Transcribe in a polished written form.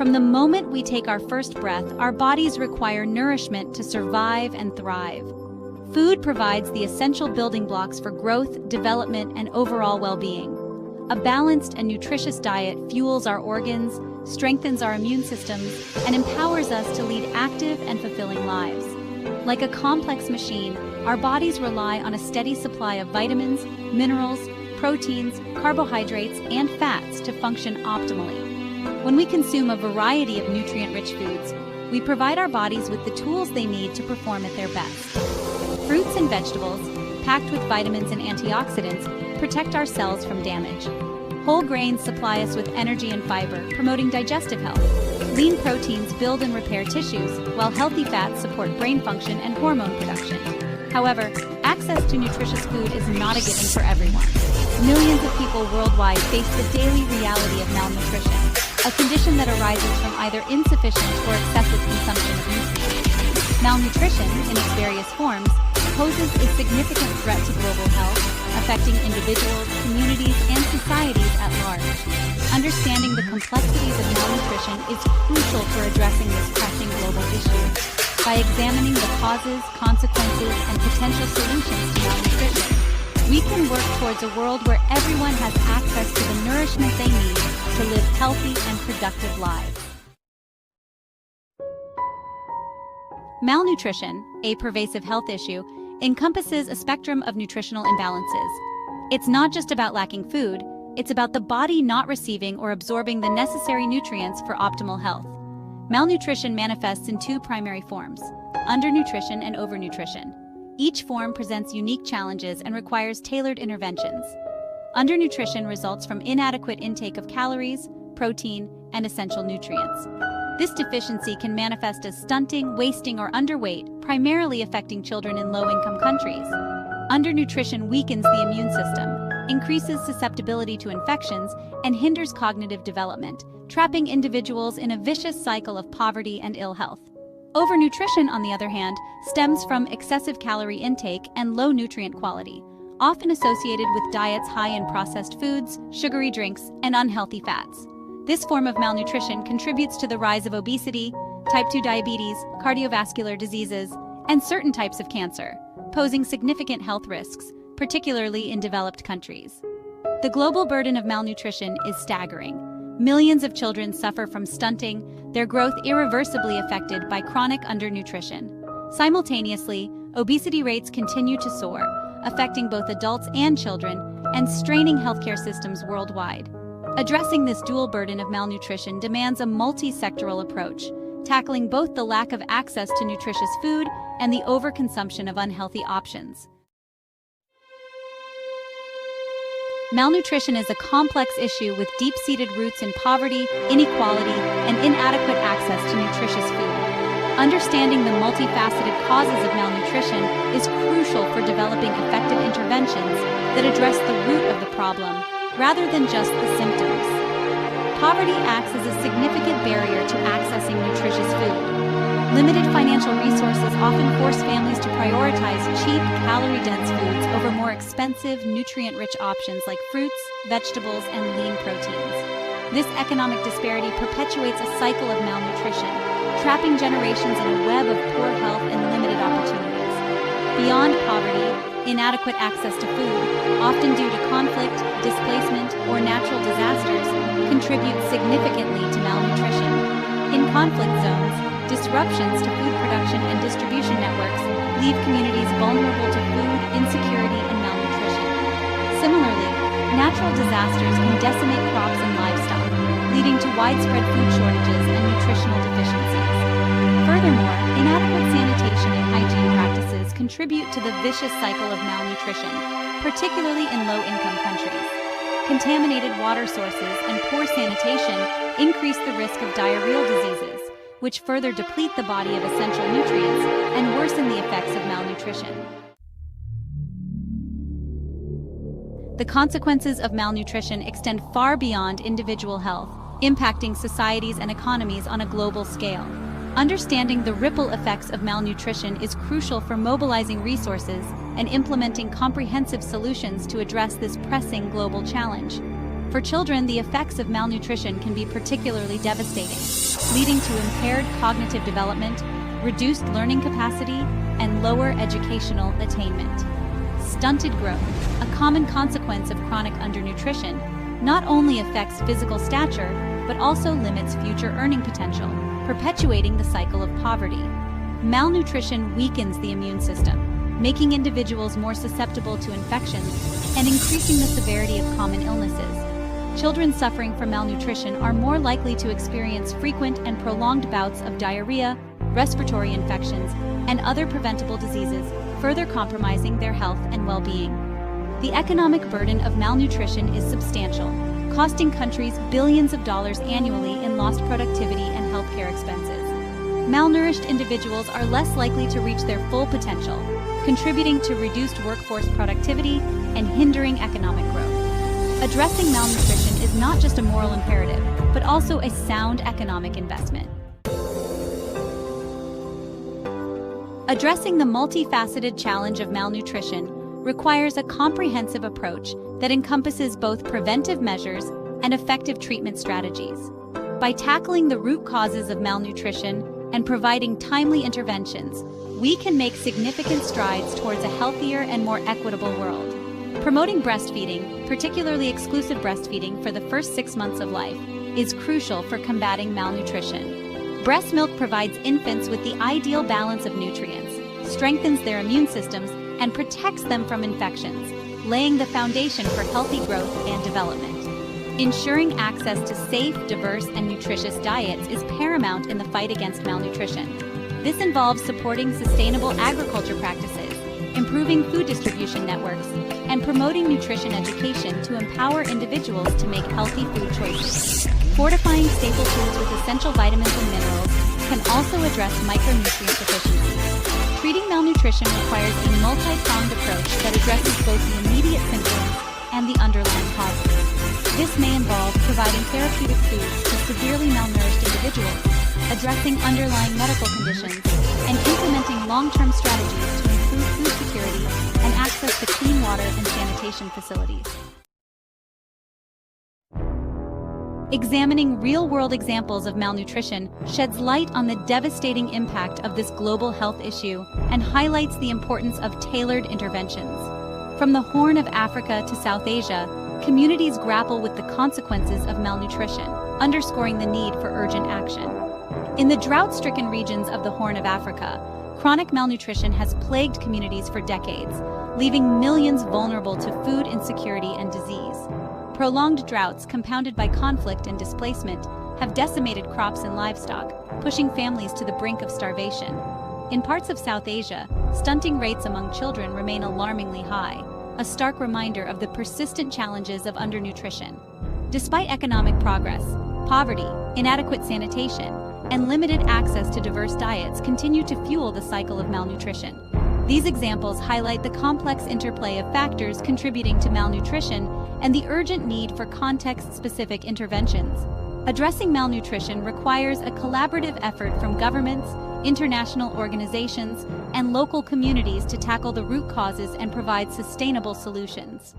From the moment we take our first breath, our bodies require nourishment to survive and thrive. Food provides the essential building blocks for growth, development, and overall well-being. A balanced and nutritious diet fuels our organs, strengthens our immune systems, and empowers us to lead active and fulfilling lives. Like a complex machine, our bodies rely on a steady supply of vitamins, minerals, proteins, carbohydrates, and fats to function optimally. When we consume a variety of nutrient-rich foods, we provide our bodies with the tools they need to perform at their best. Fruits and vegetables, packed with vitamins and antioxidants, protect our cells from damage. Whole grains supply us with energy and fiber, promoting digestive health. Lean proteins build and repair tissues, while healthy fats support brain function and hormone production. However, access to nutritious food is not a given for everyone. Millions of people worldwide face the daily reality of malnutrition, a condition that arises from either insufficient or excessive consumption of nutrients. Malnutrition, in its various forms, poses a significant threat to global health, affecting individuals, communities, and societies at large. Understanding the complexities of malnutrition is crucial for addressing this pressing global issue. By examining the causes, consequences, and potential solutions to malnutrition, we can work towards a world where everyone has access to the nourishment they need to live healthy and productive lives. Malnutrition, a pervasive health issue, encompasses a spectrum of nutritional imbalances. It's not just about lacking food, it's about the body not receiving or absorbing the necessary nutrients for optimal health. Malnutrition manifests in two primary forms: undernutrition and overnutrition. Each form presents unique challenges and requires tailored interventions. Undernutrition results from inadequate intake of calories, protein, and essential nutrients. This deficiency can manifest as stunting, wasting, or underweight, primarily affecting children in low-income countries. Undernutrition weakens the immune system, increases susceptibility to infections, and hinders cognitive development, trapping individuals in a vicious cycle of poverty and ill health. Overnutrition, on the other hand, stems from excessive calorie intake and low nutrient quality, often associated with diets high in processed foods, sugary drinks, and unhealthy fats. This form of malnutrition contributes to the rise of obesity, type 2 diabetes, cardiovascular diseases, and certain types of cancer, posing significant health risks, particularly in developed countries. The global burden of malnutrition is staggering. Millions of children suffer from stunting, their growth irreversibly affected by chronic undernutrition. Simultaneously, obesity rates continue to soar, affecting both adults and children, and straining healthcare systems worldwide. Addressing this dual burden of malnutrition demands a multi-sectoral approach, tackling both the lack of access to nutritious food and the overconsumption of unhealthy options. Malnutrition is a complex issue with deep-seated roots in poverty, inequality, and inadequate access to nutritious food. Understanding the multifaceted causes of malnutrition is crucial for developing effective interventions that address the root of the problem, rather than just the symptoms. Poverty acts as a significant barrier to accessing nutritious food. Limited financial resources often force families to prioritize cheap, calorie-dense foods over more expensive, nutrient-rich options like fruits, vegetables, and lean proteins. This economic disparity perpetuates a cycle of malnutrition, trapping generations in a web of poor health and limited opportunities. Beyond poverty, inadequate access to food, often due to conflict, displacement, or natural disasters, contribute significantly to malnutrition. In conflict zones, disruptions to food production and distribution networks leave communities vulnerable to food insecurity and malnutrition. Similarly, natural disasters can decimate crops and livestock, leading to widespread food shortages and nutritional deficiencies. Furthermore, inadequate sanitation and hygiene practices contribute to the vicious cycle of malnutrition, particularly in low-income countries. Contaminated water sources and poor sanitation increase the risk of diarrheal diseases, which further deplete the body of essential nutrients and worsen the effects of malnutrition. The consequences of malnutrition extend far beyond individual health, impacting societies and economies on a global scale. Understanding the ripple effects of malnutrition is crucial for mobilizing resources and implementing comprehensive solutions to address this pressing global challenge. For children, the effects of malnutrition can be particularly devastating, leading to impaired cognitive development, reduced learning capacity, and lower educational attainment. Stunted growth, a common consequence of chronic undernutrition, not only affects physical stature, but also limits future earning potential, perpetuating the cycle of poverty. Malnutrition weakens the immune system, making individuals more susceptible to infections and increasing the severity of common illnesses. Children suffering from malnutrition are more likely to experience frequent and prolonged bouts of diarrhea, respiratory infections, and other preventable diseases, further compromising their health and well-being. The economic burden of malnutrition is substantial, costing countries billions of dollars annually in lost productivity and healthcare expenses. Malnourished individuals are less likely to reach their full potential, contributing to reduced workforce productivity and hindering economic growth. Addressing malnutrition is not just a moral imperative, but also a sound economic investment. Addressing the multifaceted challenge of malnutrition requires a comprehensive approach that encompasses both preventive measures and effective treatment strategies. By tackling the root causes of malnutrition and providing timely interventions, we can make significant strides towards a healthier and more equitable world. Promoting breastfeeding, particularly exclusive breastfeeding for the first 6 months of life, is crucial for combating malnutrition. Breast milk provides infants with the ideal balance of nutrients, strengthens their immune systems, and protects them from infections, laying the foundation for healthy growth and development. Ensuring access to safe, diverse, and nutritious diets is paramount in the fight against malnutrition. This involves supporting sustainable agriculture practices, improving food distribution networks, and promoting nutrition education to empower individuals to make healthy food choices. Fortifying staple foods with essential vitamins and minerals can also address micronutrient deficiencies. Treating malnutrition requires a multi-pronged approach that addresses both the immediate symptoms and the underlying causes. This may involve providing therapeutic foods to severely malnourished individuals, addressing underlying medical conditions, and implementing long-term strategies to improve food security and access to clean water and sanitation facilities. Examining real-world examples of malnutrition sheds light on the devastating impact of this global health issue and highlights the importance of tailored interventions. From the Horn of Africa to South Asia, communities grapple with the consequences of malnutrition, underscoring the need for urgent action. In the drought-stricken regions of the Horn of Africa, chronic malnutrition has plagued communities for decades, leaving millions vulnerable to food insecurity and disease. Prolonged droughts, compounded by conflict and displacement, have decimated crops and livestock, pushing families to the brink of starvation. In parts of South Asia, stunting rates among children remain alarmingly high, a stark reminder of the persistent challenges of undernutrition. Despite economic progress, poverty, inadequate sanitation, and limited access to diverse diets continue to fuel the cycle of malnutrition. These examples highlight the complex interplay of factors contributing to malnutrition and the urgent need for context-specific interventions. Addressing malnutrition requires a collaborative effort from governments, international organizations, and local communities to tackle the root causes and provide sustainable solutions.